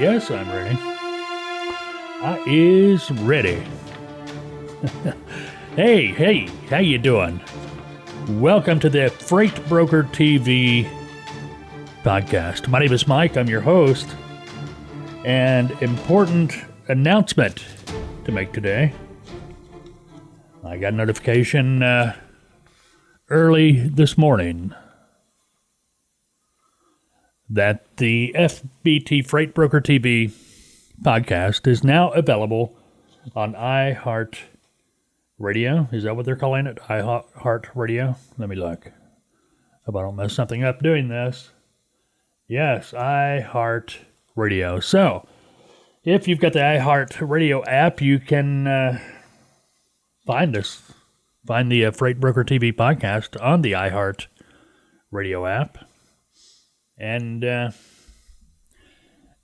Yes, I'm ready. I is ready. Hey, how you doing? Welcome to the Freight Broker TV podcast. My name is Mike. I'm your host. And important announcement to make today. I got a notification early this morning that the FBT Freight Broker TV podcast is now available on iHeart Radio. Is that what they're calling it? iHeart Radio? Let me look. Hope I don't mess something up doing this. Yes, iHeart Radio. So, if you've got the iHeart Radio app, you can find us. Find the Freight Broker TV podcast on the iHeart Radio app. And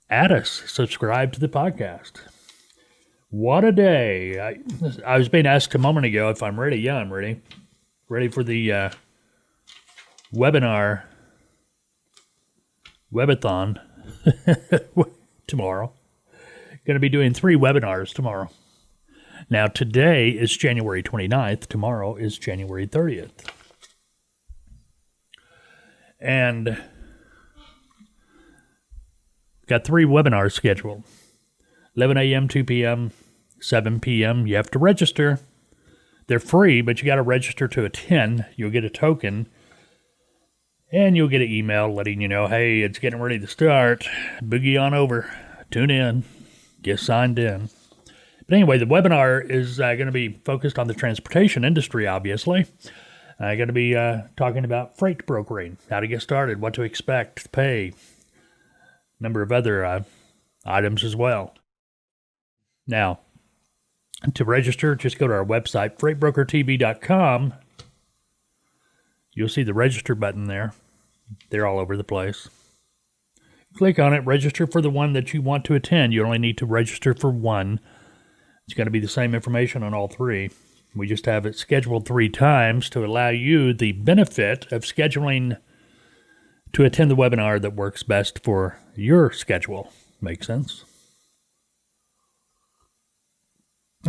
add us. Subscribe to the podcast. What a day. I was being asked a moment ago if I'm ready. Yeah, I'm ready. Ready for the webathon tomorrow. Going to be doing 3 webinars tomorrow. Now, today is January 29th. Tomorrow is January 30th. And got 3 webinars scheduled. 11 a.m., 2 p.m., 7 p.m. You have to register. They're free, but you got to register to attend. You'll get a token, and you'll get an email letting you know, hey, it's getting ready to start. Boogie on over. Tune in. Get signed in. But anyway, the webinar is going to be focused on the transportation industry, obviously. I'm going to be talking about freight brokering, how to get started, what to expect, pay, number of other items as well. Now, to register, just go to our website, freightbrokertv.com. You'll see the register button there. They're all over the place. Click on it, register for the one that you want to attend. You only need to register for one. It's going to be the same information on all 3. We just have it scheduled 3 times to allow you the benefit of scheduling to attend the webinar that works best for your schedule. Make sense?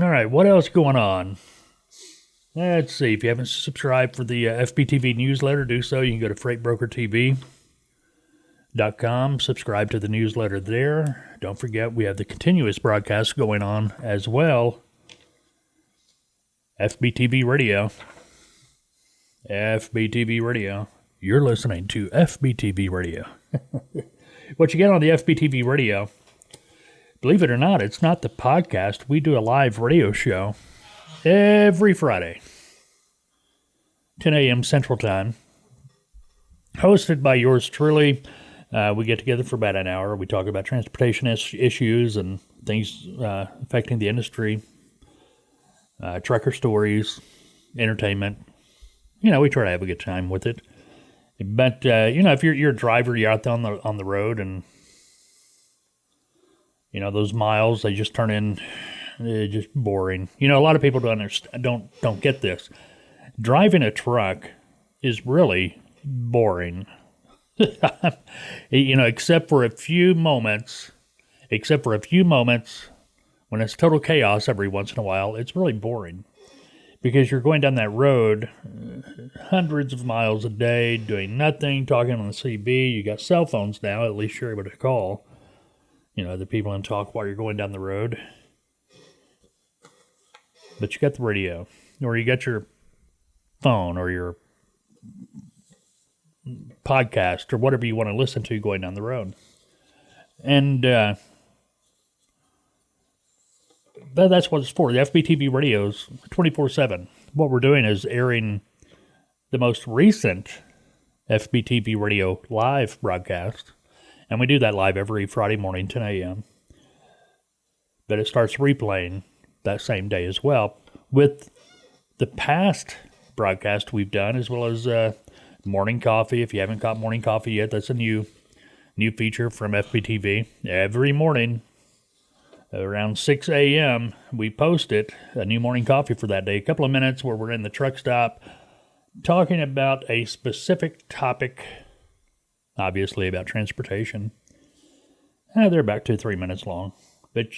All right, what else going on? Let's see. If you haven't subscribed for the FBTV newsletter, do so. You can go to freightbrokertv.com, subscribe to the newsletter there. Don't forget, we have the continuous broadcast going on as well. FBTV Radio. FBTV Radio. You're listening to FBTV Radio. What you get on the FBTV Radio, believe it or not, it's not the podcast. We do a live radio show every Friday, 10 a.m. Central Time, hosted by yours truly. We get together for about an hour. We talk about transportation issues and things affecting the industry, trucker stories, entertainment. We try to have a good time with it. But, if you're a driver, you're out there on the road, and, those miles, they just turn in just boring. A lot of people don't get this. Driving a truck is really boring. Except for a few moments when it's total chaos every once in a while, it's really boring. Because you're going down that road hundreds of miles a day, doing nothing, talking on the CB. You got cell phones now, at least you're able to call, other people and talk while you're going down the road. But you got the radio, or you got your phone, or your podcast, or whatever you want to listen to going down the road. And that's what it's for. The FBTV Radio's 24/7. What we're doing is airing the most recent FBTV Radio live broadcast, and we do that live every Friday morning, 10 a.m. But it starts replaying that same day as well, with the past broadcast we've done, as well as Morning Coffee. If you haven't got Morning Coffee yet, that's a new feature from FBTV. Every morning, around 6 a.m., we post it, a new morning coffee for that day. A couple of minutes where we're in the truck stop talking about a specific topic, obviously about transportation. They're about 2-3 minutes long. But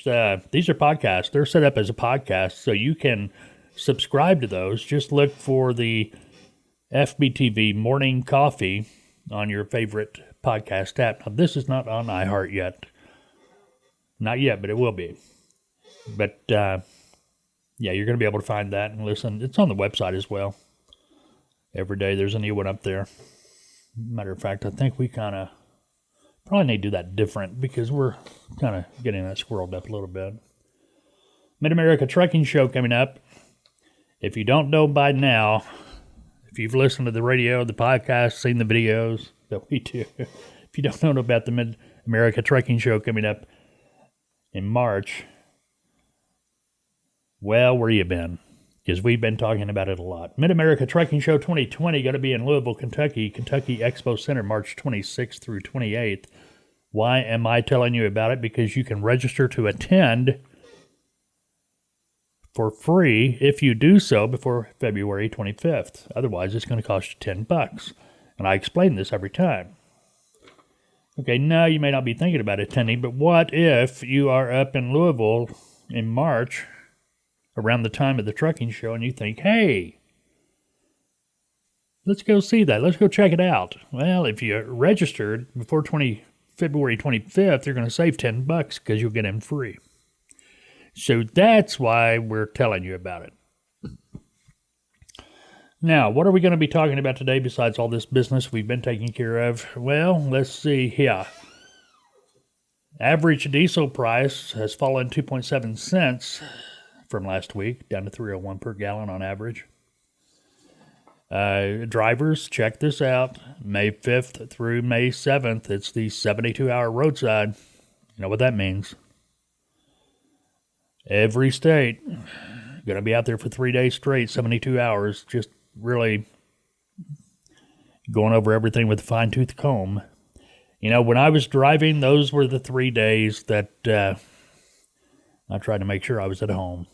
these are podcasts. They're set up as a podcast, so you can subscribe to those. Just look for the FBTV Morning Coffee on your favorite podcast app. Now, this is not on iHeart yet. Not yet, but it will be. But, yeah, you're going to be able to find that and listen. It's on the website as well. Every day there's a new one up there. Matter of fact, I think we kind of probably need to do that different because we're kind of getting that squirreled up a little bit. Mid-America Trucking Show coming up. If you don't know by now, if you've listened to the radio, the podcast, seen the videos that we do, if you don't know about the Mid-America Trucking Show coming up in March, well, where you been? Because we've been talking about it a lot. Mid-America Trucking Show 2020 going to be in Louisville, Kentucky, Kentucky Expo Center, March 26th through 28th. Why am I telling you about it? Because you can register to attend for free if you do so before February 25th. Otherwise, it's going to cost you $10. And I explain this every time. Okay, now you may not be thinking about attending, but what if you are up in Louisville in March around the time of the trucking show, and you think, hey, let's go see that. Let's go check it out. Well, if you registered before February 25th, you're going to save $10 because you'll get in free. So that's why we're telling you about it. Now, what are we going to be talking about today besides all this business we've been taking care of? Well, let's see here. Average diesel price has fallen 2.7 cents from last week, down to $3.01 per gallon on average. Drivers, check this out. May 5th through May 7th, it's the 72-hour roadside. You know what that means. Every state going to be out there for 3 days straight, 72 hours, just really going over everything with a fine-tooth comb. You know, when I was driving, those were the 3 days that I tried to make sure I was at home.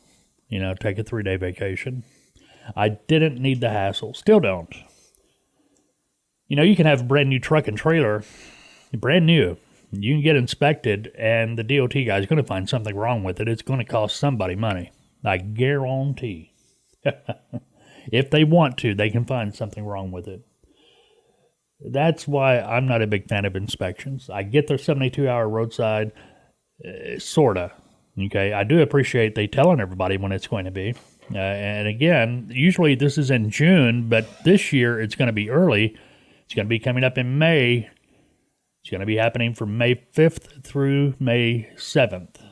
You know, take a 3-day vacation. I didn't need the hassle. Still don't. You know, you can have a brand new truck and trailer, brand new. You can get inspected, and the DOT guy is going to find something wrong with it. It's going to cost somebody money. I guarantee. If they want to, they can find something wrong with it. That's why I'm not a big fan of inspections. I get the 72-hour roadside, sort of. Okay, I do appreciate they telling everybody when it's going to be. And again, usually this is in June, but this year it's going to be early. It's going to be coming up in May. It's going to be happening from May 5th through May 7th.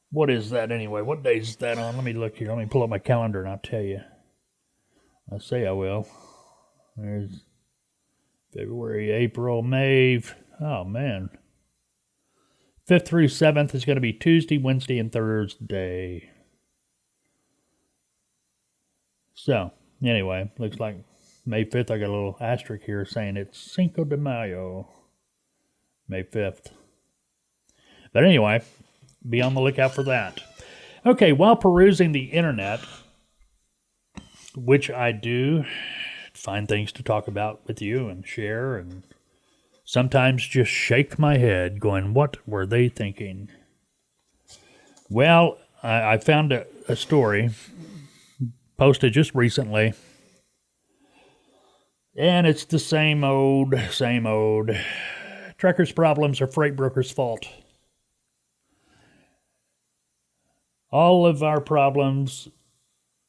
What is that anyway? What day is that on? Let me look here. Let me pull up my calendar and I'll tell you. I say I will. There's February, April, May. Oh, man. 5th through 7th is going to be Tuesday, Wednesday, and Thursday. So, anyway, looks like May 5th, I got a little asterisk here saying it's Cinco de Mayo, May 5th. But anyway, be on the lookout for that. Okay, while perusing the internet, which I do, find things to talk about with you and share, and sometimes just shake my head going, what were they thinking? Well, I found a story posted just recently, and it's the same old. Truckers' problems are freight brokers' fault. All of our problems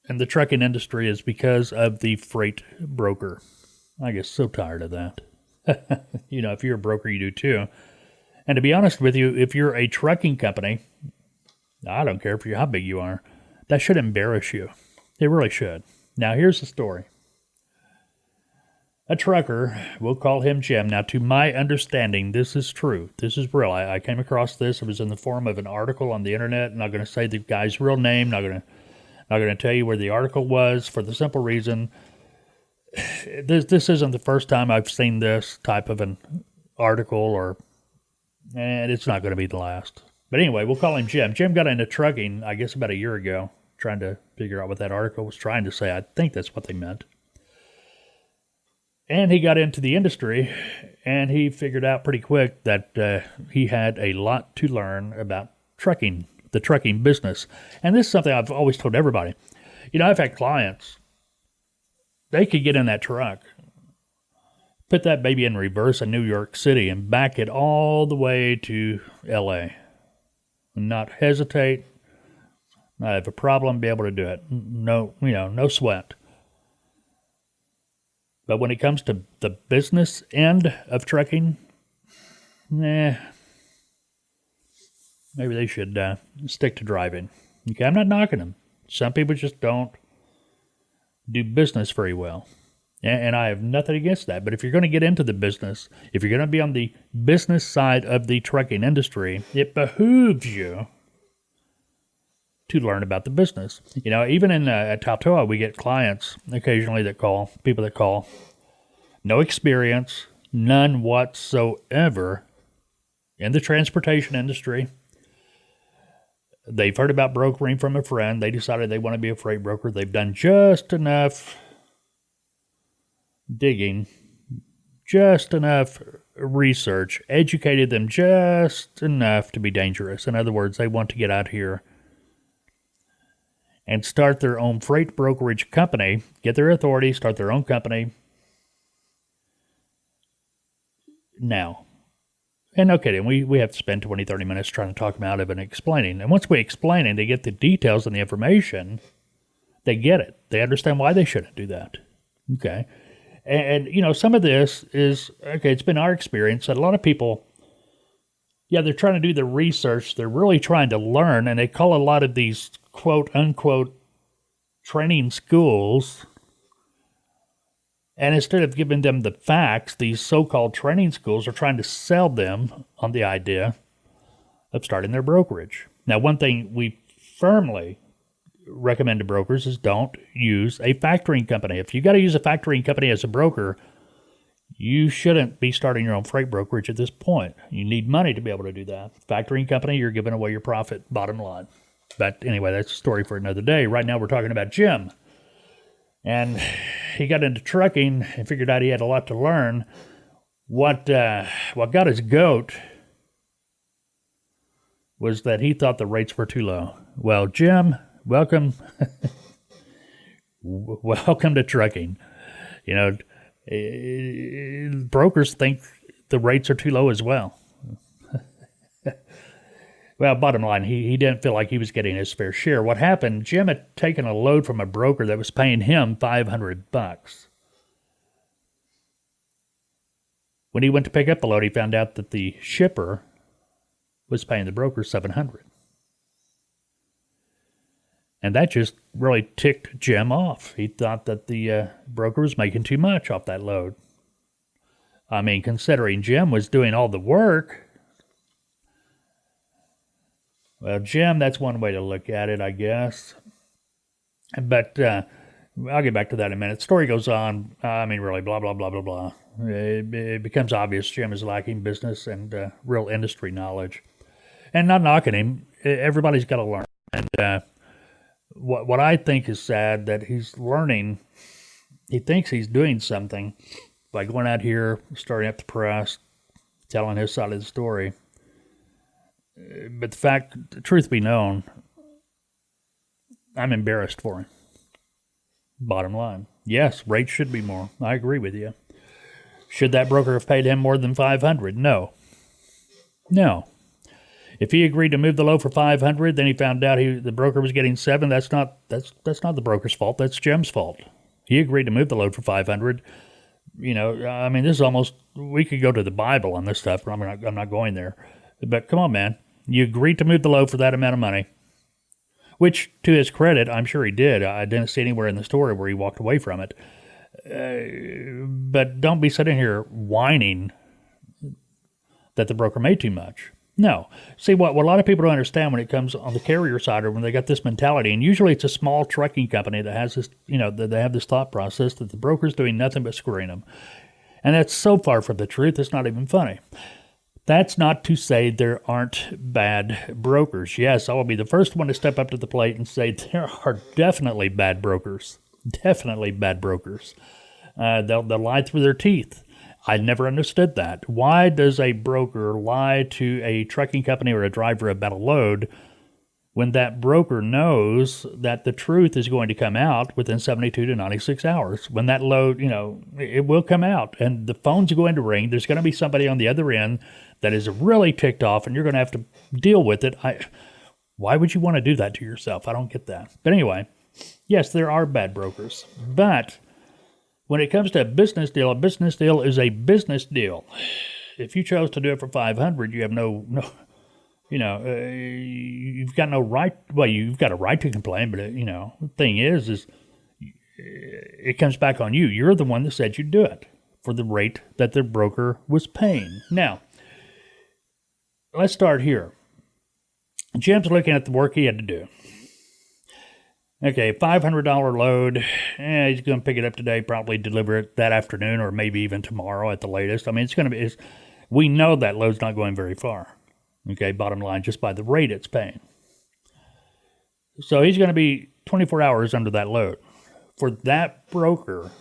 in the trucking industry is because of the freight broker. I get so tired of that. You know, if you're a broker, you do too. And to be honest with you, if you're a trucking company, I don't care how big you are, that should embarrass you. It really should. Now, here's the story. A trucker, we'll call him Jim. Now, to my understanding, this is true. This is real. I came across this. It was in the form of an article on the internet. I'm not going to say the guy's real name. Not going to tell you where the article was, for the simple reason this isn't the first time I've seen this type of an article, and it's not going to be the last. But anyway, we'll call him Jim. Jim got into trucking, I guess, about a year ago, trying to figure out what that article was trying to say. I think that's what they meant. And he got into the industry, and he figured out pretty quick that he had a lot to learn about trucking, the trucking business. And this is something I've always told everybody. I've had clients, they could get in that truck, put that baby in reverse in New York City, and back it all the way to L.A. Not hesitate, not have a problem, be able to do it. No, no sweat. But when it comes to the business end of trucking, maybe they should stick to driving. Okay, I'm not knocking them. Some people just don't do business very well. And I have nothing against that. But if you're going to get into the business, if you're going to be on the business side of the trucking industry, it behooves you to learn about the business. Even in at Tautoa, we get clients occasionally people that call, no experience, none whatsoever in the transportation industry. They've heard about brokering from a friend. They decided they want to be a freight broker. They've done just enough digging, just enough research, educated them just enough to be dangerous. In other words, they want to get out here and start their own freight brokerage company, get their authority, start their own company now. And okay, then we have to spend 20, 30 minutes trying to talk them out of it and explaining. And once we explain it, they get the details and the information, they get it. They understand why they shouldn't do that. Okay. And some of this is, it's been our experience that a lot of people, they're trying to do the research. They're really trying to learn, and they call a lot of these quote unquote training schools. And instead of giving them the facts, these so-called training schools are trying to sell them on the idea of starting their brokerage. Now, one thing we firmly recommend to brokers is don't use a factoring company. If you got to use a factoring company as a broker, you shouldn't be starting your own freight brokerage at this point. You need money to be able to do that. Factoring company, you're giving away your profit, bottom line. But anyway, that's a story for another day. Right now, we're talking about Jim. And he got into trucking and figured out he had a lot to learn. What got his goat was that he thought the rates were too low. Well, Jim, welcome. Welcome to trucking. Brokers think the rates are too low as well. Well, bottom line, he didn't feel like he was getting his fair share. What happened, Jim had taken a load from a broker that was paying him $500. When he went to pick up the load, he found out that the shipper was paying the broker $700. And that just really ticked Jim off. He thought that the broker was making too much off that load. I mean, considering Jim was doing all the work. Well, Jim, that's one way to look at it, I guess. But I'll get back to that in a minute. Story goes on. Really, blah, blah, blah, blah, blah. It becomes obvious Jim is lacking business and real industry knowledge. And not knocking him. Everybody's got to learn. And what I think is sad, that he's learning, he thinks he's doing something by going out here, starting up the press, telling his side of the story. But the truth be known, I'm embarrassed for him. Bottom line. Yes, rates should be more. I agree with you. Should that broker have paid him more than $500? No. If he agreed to move the load for $500, then he found out the broker was getting $700. That's not the broker's fault. That's Jim's fault. He agreed to move the load for $500. This is almost, we could go to the Bible on this stuff, but I'm not going there. But come on, man. You agreed to move the load for that amount of money, which, to his credit, I'm sure he did. I didn't see anywhere in the story where he walked away from it. But don't be sitting here whining that the broker made too much. No. See, what a lot of people don't understand when it comes on the carrier side, or when they got this mentality, and usually it's a small trucking company that has this, that they have this thought process that the broker's doing nothing but screwing them. And that's so far from the truth, it's not even funny. That's not to say there aren't bad brokers. Yes, I will be the first one to step up to the plate and say there are definitely bad brokers. Definitely bad brokers. They'll lie through their teeth. I never understood that. Why does a broker lie to a trucking company or a driver about a load when that broker knows that the truth is going to come out within 72 to 96 hours? When that load, it will come out and the phone's going to ring. There's going to be somebody on the other end that is really ticked off and you're going to have to deal with it. Why would you want to do that to yourself? I don't get that. But anyway, yes, there are bad brokers. But when it comes to a business deal is a business deal. If you chose to do it for $500, you have you've got no right. Well, you've got a right to complain, but the thing is it comes back on you. You're the one that said you'd do it for the rate that the broker was paying. Now, let's start here. Jim's looking at the work he had to do. Okay, $500 load. He's going to pick it up today, probably deliver it that afternoon or maybe even tomorrow at the latest. I mean, it's going to be, we know that load's not going very far. Okay, bottom line, just by the rate it's paying. So he's going to be 24 hours under that load. For that broker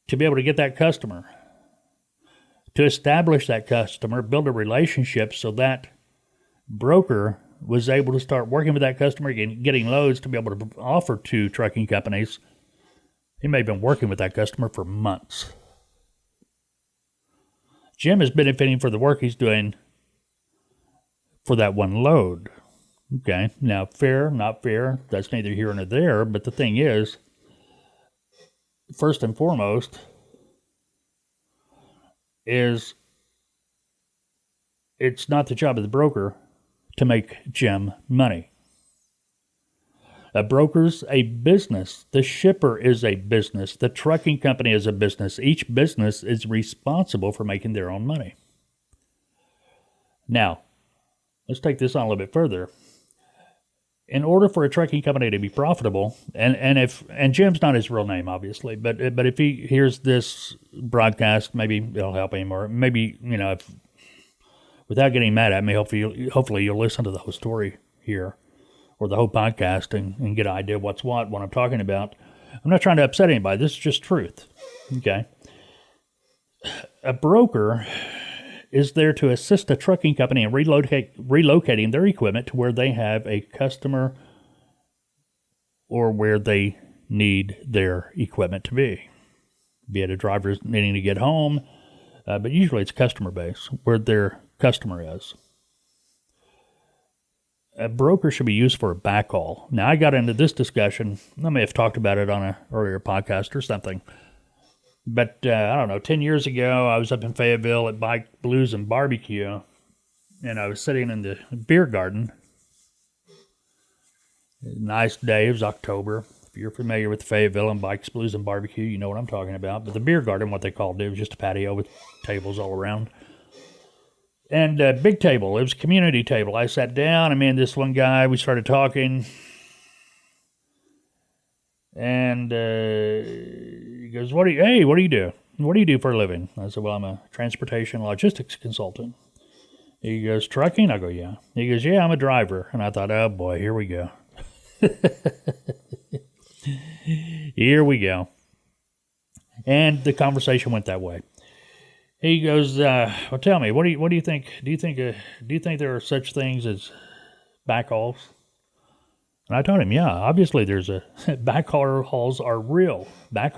to be able to get that customer, to establish that customer, build a relationship so that broker was able to start working with that customer, getting loads to be able to offer to trucking companies. He may have been working with that customer for months. Jim is benefiting for the work he's doing for that one load. Okay, now fair, not fair, that's neither here nor there, but the thing is, first and foremost, is it's not the job of the broker to make Jim money. A broker's a business. The shipper is a business. The trucking company is a business. Each business is responsible for making their own money. Now, let's take this on a little bit further. In order for a trucking company to be profitable, and Jim's not his real name, obviously, but if he hears this broadcast, maybe it'll help him, or maybe, without getting mad at me, hopefully you'll listen to the whole story here, or the whole podcast, and get an idea of what I'm talking about. I'm not trying to upset anybody. This is just truth. Okay. A broker is there to assist a trucking company in relocating their equipment to where they have a customer or where they need their equipment to be it a driver needing to get home, but usually it's customer base, where their customer is. A broker should be used for a backhaul. Now, I got into this discussion. I may have talked about it on an earlier podcast or something. But, I don't know, 10 years ago, I was up in Fayetteville at Bike, Blues, and Barbecue, and I was sitting in the beer garden. Nice day. It was October. If you're familiar with Fayetteville and Bikes, Blues, and Barbecue, you know what I'm talking about. But the beer garden, what they called it, was just a patio with tables all around. And a big table. It was a community table. I sat down, and me and this one guy, we started talking. And he goes, what do you do? What do you do for a living? I said, well, I'm a transportation logistics consultant. He goes, trucking? I go, yeah. He goes, yeah, I'm a driver. And I thought, oh boy, here we go. Here we go. And the conversation went that way. He goes, well, tell me, what do you think? Do you think there are such things as backhauls? And I told him, yeah, obviously there's backhauls are real. A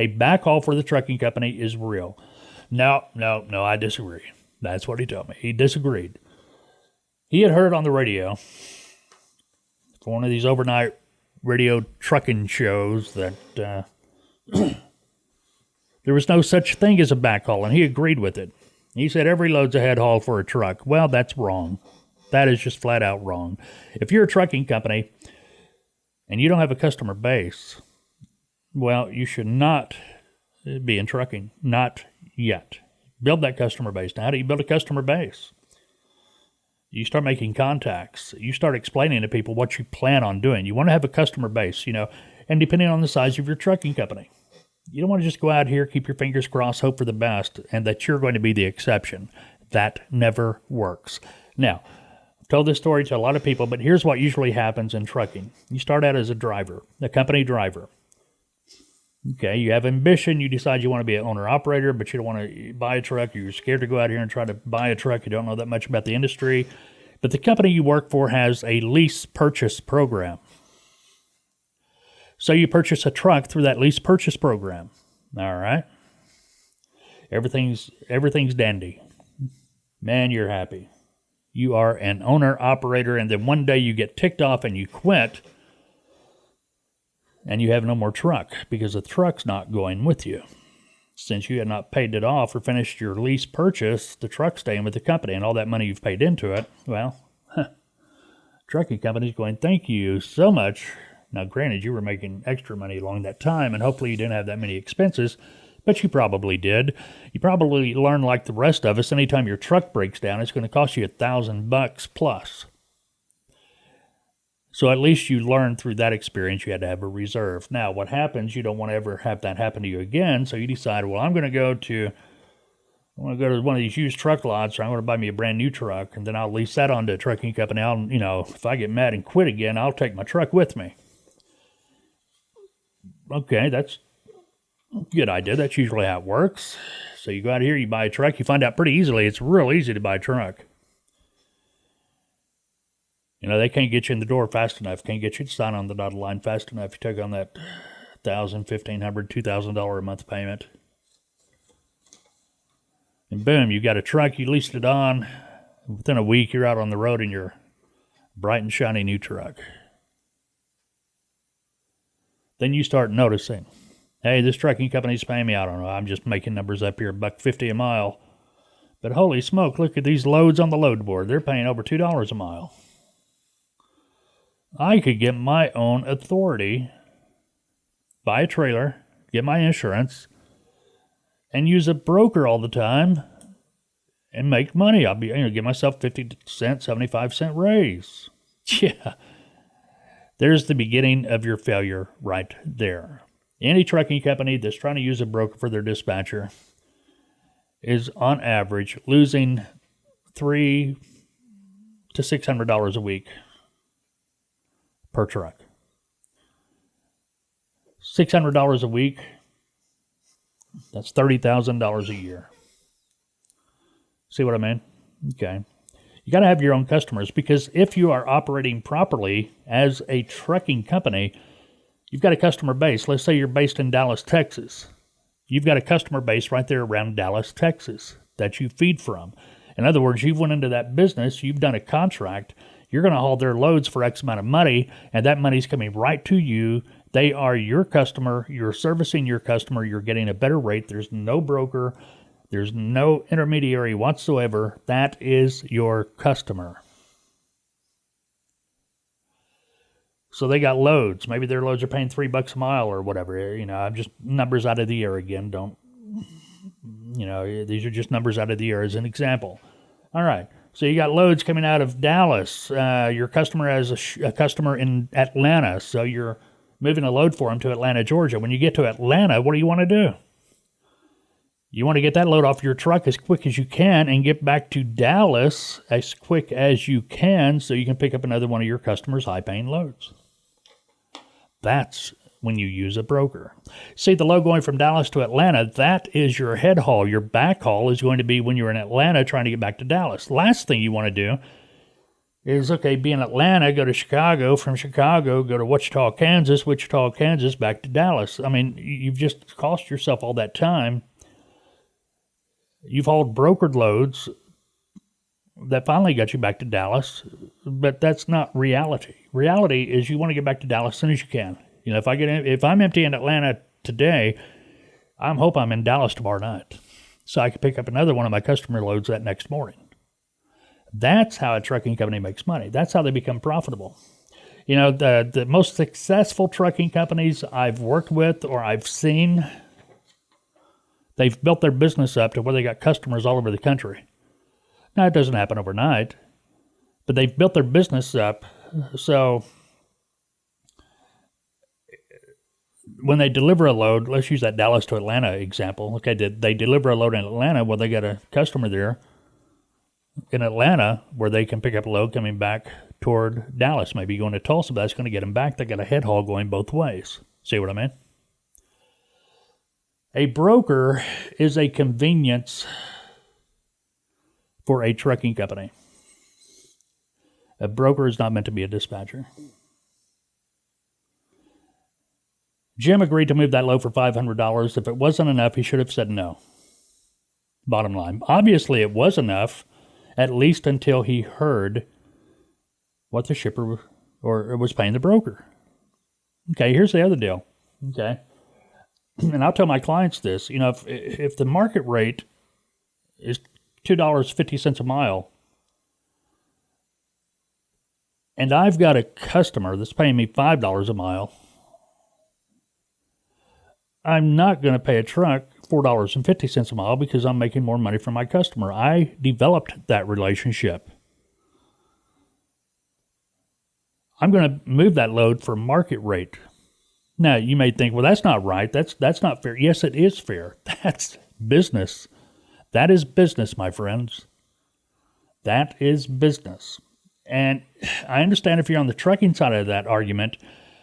backhaul for the trucking company is real. No, I disagree. That's what he told me. He disagreed. He had heard on the radio, for one of these overnight radio trucking shows, that there was no such thing as a backhaul, and he agreed with it. He said every load's a head haul for a truck. Well, that's wrong. That is just flat out wrong. If you're a trucking company and you don't have a customer base, well, you should not be in trucking. Not yet. Build that customer base. Now, how do you build a customer base? You start making contacts. You start explaining to people what you plan on doing. You want to have a customer base, and depending on the size of your trucking company. You don't want to just go out here, keep your fingers crossed, hope for the best, and that you're going to be the exception. That never works. Now, I've told this story to a lot of people, but here's what usually happens in trucking. You start out as a driver, a company driver. Okay, you have ambition. You decide you want to be an owner-operator, but you don't want to buy a truck. You're scared to go out here and try to buy a truck. You don't know that much about the industry. But the company you work for has a lease purchase program. So you purchase a truck through that lease purchase program. All right? Everything's dandy. Man, you're happy. You are an owner-operator, and then one day you get ticked off and you quit, and you have no more truck because the truck's not going with you. Since you had not paid it off or finished your lease purchase, the truck's staying with the company, and all that money you've paid into it, well, trucking company's going, thank you so much. Now, granted, you were making extra money along that time, and hopefully you didn't have that many expenses, but you probably did. You probably learned like the rest of us, anytime your truck breaks down, it's going to cost you $1,000 plus. So at least you learned through that experience you had to have a reserve. Now, what happens, you don't want to ever have that happen to you again, so you decide, well, I'm going to go to one of these used truck lots, or I'm going to buy me a brand new truck, and then I'll lease that onto a trucking company. If I get mad and quit again, I'll take my truck with me. Okay, that's a good idea. That's usually how it works. So you go out here, you buy a truck, you find out pretty easily it's real easy to buy a truck. They can't get you in the door fast enough, can't get you to sign on the dotted line fast enough. You take on that $1,000, $1,500, $2,000 a month payment. And boom, you got a truck, you leased it on. Within a week, you're out on the road in your bright and shiny new truck. Then you start noticing, hey, this trucking company's paying me, I don't know, I'm just making numbers up here, $1.50 a mile. But holy smoke, look at these loads on the load board. They're paying over $2 a mile. I could get my own authority, buy a trailer, get my insurance, and use a broker all the time and make money. I'll give myself 50 cent, 75 cent raise. Yeah. There's the beginning of your failure right there. Any trucking company that's trying to use a broker for their dispatcher is on average losing $300 to $600 a week per truck. $600 a week, that's $30,000 a year. See what I mean? Okay. You got to have your own customers, because if you are operating properly as a trucking company, you've got a customer base. Let's say you're based in Dallas, Texas. You've got a customer base right there around Dallas, Texas that you feed from. In other words, you've went into that business, you've done a contract, you're going to haul their loads for X amount of money, and that money's coming right to you. They are your customer. You're servicing your customer. You're getting a better rate. There's no broker. There's no intermediary whatsoever. That is your customer. So they got loads. Maybe their loads are paying $3 a mile or whatever. I'm just numbers out of the air again. These are just numbers out of the air as an example. All right. So you got loads coming out of Dallas. Your customer has a customer in Atlanta, so you're moving a load for them to Atlanta, Georgia. When you get to Atlanta, what do you want to do? You want to get that load off your truck as quick as you can and get back to Dallas as quick as you can so you can pick up another one of your customers' high-paying loads. That's when you use a broker. See, the load going from Dallas to Atlanta, that is your head haul. Your back haul is going to be when you're in Atlanta trying to get back to Dallas. Last thing you want to do is, be in Atlanta, go to Chicago, from Chicago, go to Wichita, Kansas, back to Dallas. I mean, you've just cost yourself all that time. You've hauled brokered loads that finally got you back to Dallas, but that's not reality. Reality is you want to get back to Dallas as soon as you can. If I'm empty in Atlanta today, I hope I'm in Dallas tomorrow night, so I can pick up another one of my customer loads that next morning. That's how a trucking company makes money. That's how they become profitable. The most successful trucking companies I've worked with or I've seen, they've built their business up to where they got customers all over the country. Now, it doesn't happen overnight, but they've built their business up so when they deliver a load, let's use that Dallas to Atlanta example. Okay, they deliver a load in Atlanta, well, they got a customer there in Atlanta where they can pick up a load coming back toward Dallas, maybe going to Tulsa, but that's going to get them back. They got a head haul going both ways. See what I mean? A broker is a convenience for a trucking company. A broker is not meant to be a dispatcher. Jim agreed to move that load for $500. If it wasn't enough, he should have said no. Bottom line. Obviously, it was enough, at least until he heard what the shipper was paying the broker. Okay, here's the other deal. Okay. And I'll tell my clients this, if the market rate is $2.50 a mile, and I've got a customer that's paying me $5 a mile, I'm not going to pay a truck $4.50 a mile because I'm making more money from my customer. I developed that relationship. I'm going to move that load for market rate. Now, you may think, well, that's not right. That's not fair. Yes, it is fair. That's business. That is business, my friends. That is business. And I understand if you're on the trucking side of that argument,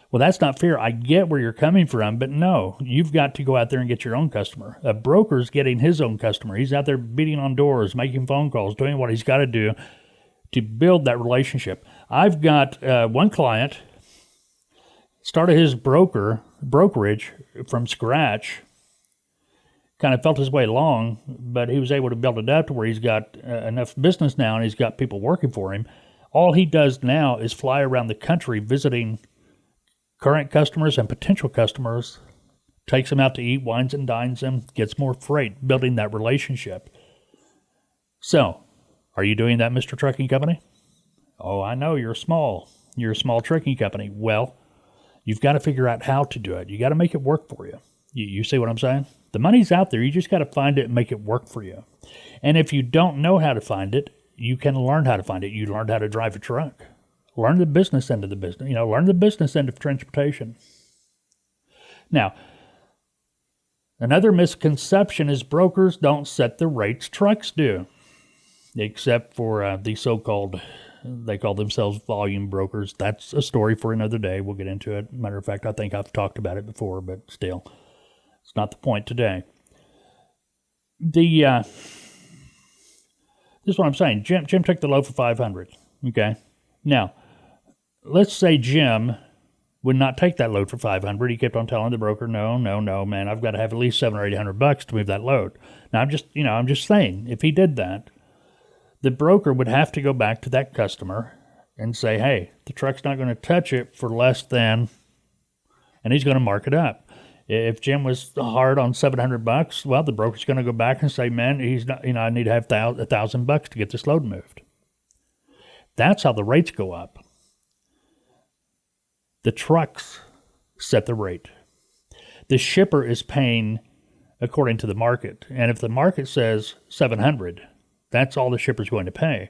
well, that's not fair. I get where you're coming from, but no, you've got to go out there and get your own customer. A broker's getting his own customer. He's out there beating on doors, making phone calls, doing what he's got to do to build that relationship. I've got one client started his brokerage from scratch, kind of felt his way along, but he was able to build it up to where he's got enough business now and he's got people working for him. All he does now is fly around the country visiting current customers and potential customers, takes them out to eat, wines and dines them, gets more freight, building that relationship. So, are you doing that, Mr. Trucking Company? Oh, I know, you're small. You're a small trucking company. Well, you've got to figure out how to do it. You got to make it work for you. You see what I'm saying? The money's out there. You just got to find it and make it work for you. And if you don't know how to find it, you can learn how to find it. You learn how to drive a truck. Learn the business end of the business. Learn the business end of transportation. Now, another misconception is brokers don't set the rates trucks do, except for the so-called, they call themselves volume brokers. That's a story for another day. We'll get into it. Matter of fact, I think I've talked about it before, but still, it's not the point today. This is what I'm saying. Jim took the load for $500. Okay. Now, let's say Jim would not take that load for $500. He kept on telling the broker, no, man, I've got to have at least $700 or $800 to move that load. Now, I'm just saying, if he did that, the broker would have to go back to that customer and say, hey, the truck's not going to touch it for less than, and he's going to mark it up. If Jim was hard on $700, well, the broker's going to go back and say, man, he's not, I need to have $1,000 to get this load moved. That's how the rates go up. The trucks set the rate. The shipper is paying according to the market. And if the market says $700, that's all the shipper's going to pay.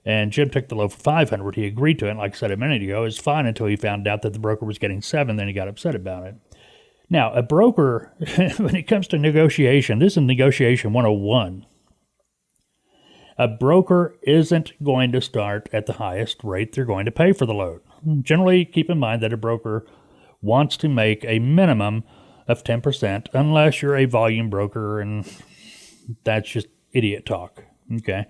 And Jim took the load for $500. He agreed to it. And like I said a minute ago, it's fine until he found out that the broker was getting $7. Then he got upset about it. Now, a broker, when it comes to negotiation, this is negotiation 101. A broker isn't going to start at the highest rate they're going to pay for the load. Generally, keep in mind that a broker wants to make a minimum of 10%, unless you're a volume broker, and that's just idiot talk, okay?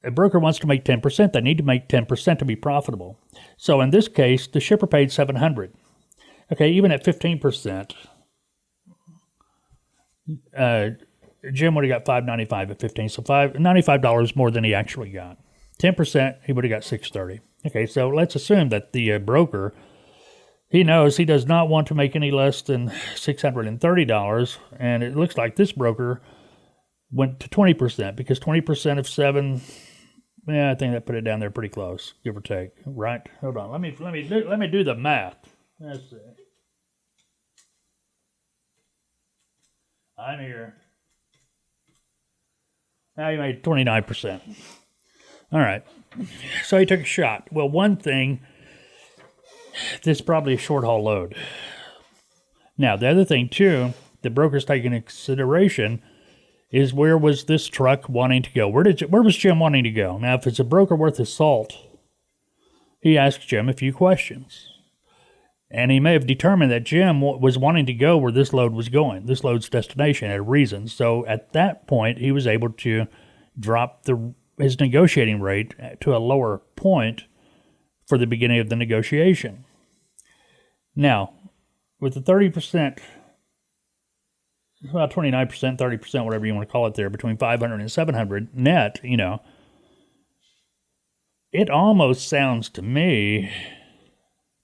A broker wants to make 10%. They need to make 10% to be profitable. So in this case, the shipper paid $700. Okay, even at 15%, Jim would have got $595 at 15, so $95 more than he actually got. 10%, he would have got $630. Okay, so let's assume that the broker, he knows he does not want to make any less than $630, and it looks like this broker went to 20%, because 20% of 7, I think that put it down there pretty close, give or take, right? Hold on, let me do the math. Let's see. I'm here. Now you made 29%. All right. So he took a shot. Well, one thing, this is probably a short haul load. Now, the other thing, too, the broker's taking into consideration is where was this truck wanting to go? Where was Jim wanting to go? Now, if it's a broker worth his salt, he asks Jim a few questions. And he may have determined that Jim was wanting to go where this load was going, this load's destination, had a reason. So at that point, he was able to drop his negotiating rate to a lower point for the beginning of the negotiation. Now, with the 30%, about 29%, 30%, whatever you want to call it there, between 500 and 700 net, it almost sounds to me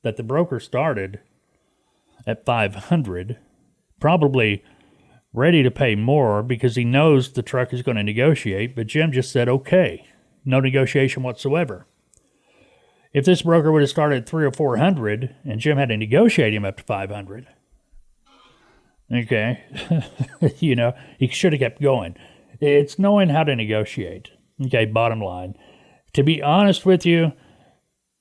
that the broker started at 500, probably ready to pay more because he knows the truck is going to negotiate, but Jim just said, okay, no negotiation whatsoever. If this broker would have started at 300 or 400 and Jim had to negotiate him up to 500, okay, he should have kept going. It's knowing how to negotiate, okay, bottom line. To be honest with you,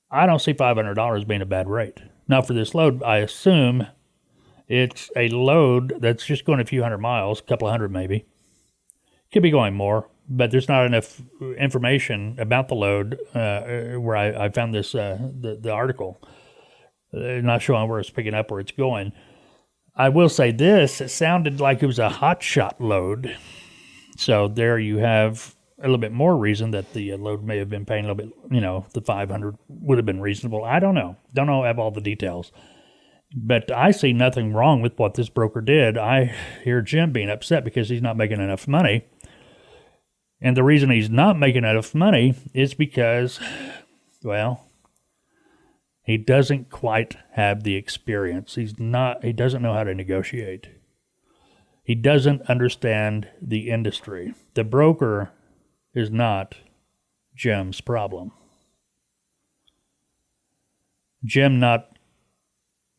I don't see $500 being a bad rate. Now, for this load, I assume it's a load that's just going a few hundred miles, a couple of hundred maybe. Could be going more, but there's not enough information about the load where I found this the article. Not showing where it's picking up, where it's going. I will say this, it sounded like it was a hot shot load. So there you have a little bit more reason that the load may have been paying a little bit, the 500 would have been reasonable. I don't know. Don't know, have all the details. But I see nothing wrong with what this broker did. I hear Jim being upset because he's not making enough money. And the reason he's not making enough money is because, well, he doesn't quite have the experience. He doesn't know how to negotiate. He doesn't understand the industry. The broker is not Jim's problem. Jim not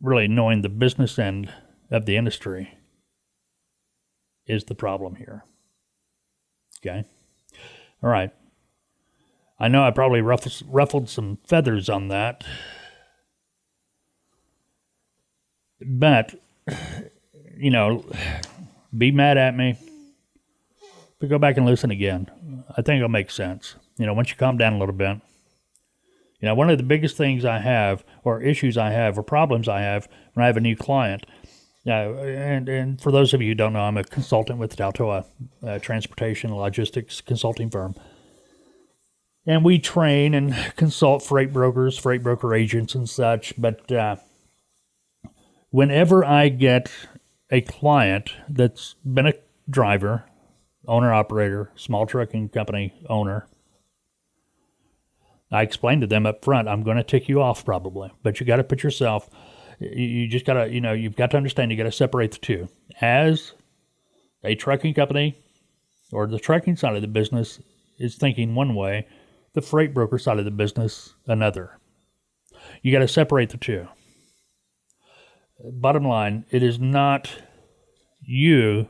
really knowing the business end of the industry is the problem here. Okay? All right. I know I probably ruffled some feathers on that. But, be mad at me. But go back and listen again. I think it'll make sense. Once you calm down a little bit. One of the biggest things I have, or issues I have, or problems I have when I have a new client, and for those of you who don't know, I'm a consultant with Daltoa Transportation Logistics Consulting Firm. And we train and consult freight brokers, freight broker agents and such. But whenever I get a client that's been a driver, owner-operator, small trucking company owner, I explain to them up front, I'm going to tick you off probably, but you got to put yourself, you just got to, you've got to understand, you got to separate the two. As a trucking company or the trucking side of the business is thinking one way, the freight broker side of the business another. You got to separate the two. Bottom line, it is not you,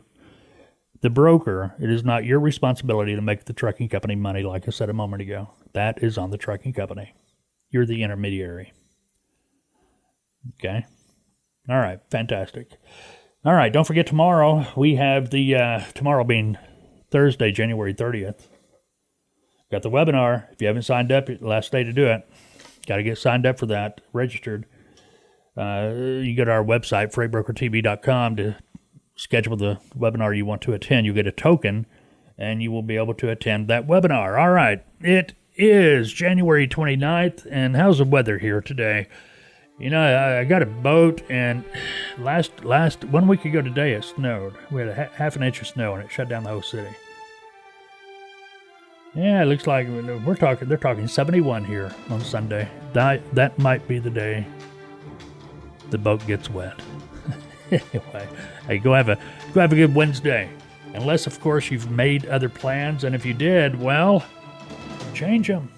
the broker, it is not your responsibility to make the trucking company money, like I said a moment ago. That is on the trucking company. You're the intermediary. Okay? All right, fantastic. All right, don't forget tomorrow, we have tomorrow being Thursday, January 30th. Got the webinar. If you haven't signed up, last day to do it. Got to get signed up for that, registered. You go to our website, freightbrokertv.com, to schedule the webinar you want to attend. You get a token, and you will be able to attend that webinar. All right, it is January 29th, and how's the weather here today? I got a boat, and last 1 week ago today it snowed. We had a half an inch of snow, and it shut down the whole city. Yeah, it looks like they're talking 71 here on Sunday. That might be the day the boat gets wet. Anyway, hey, go have a good Wednesday. Unless, of course, you've made other plans, and if you did, well, change them.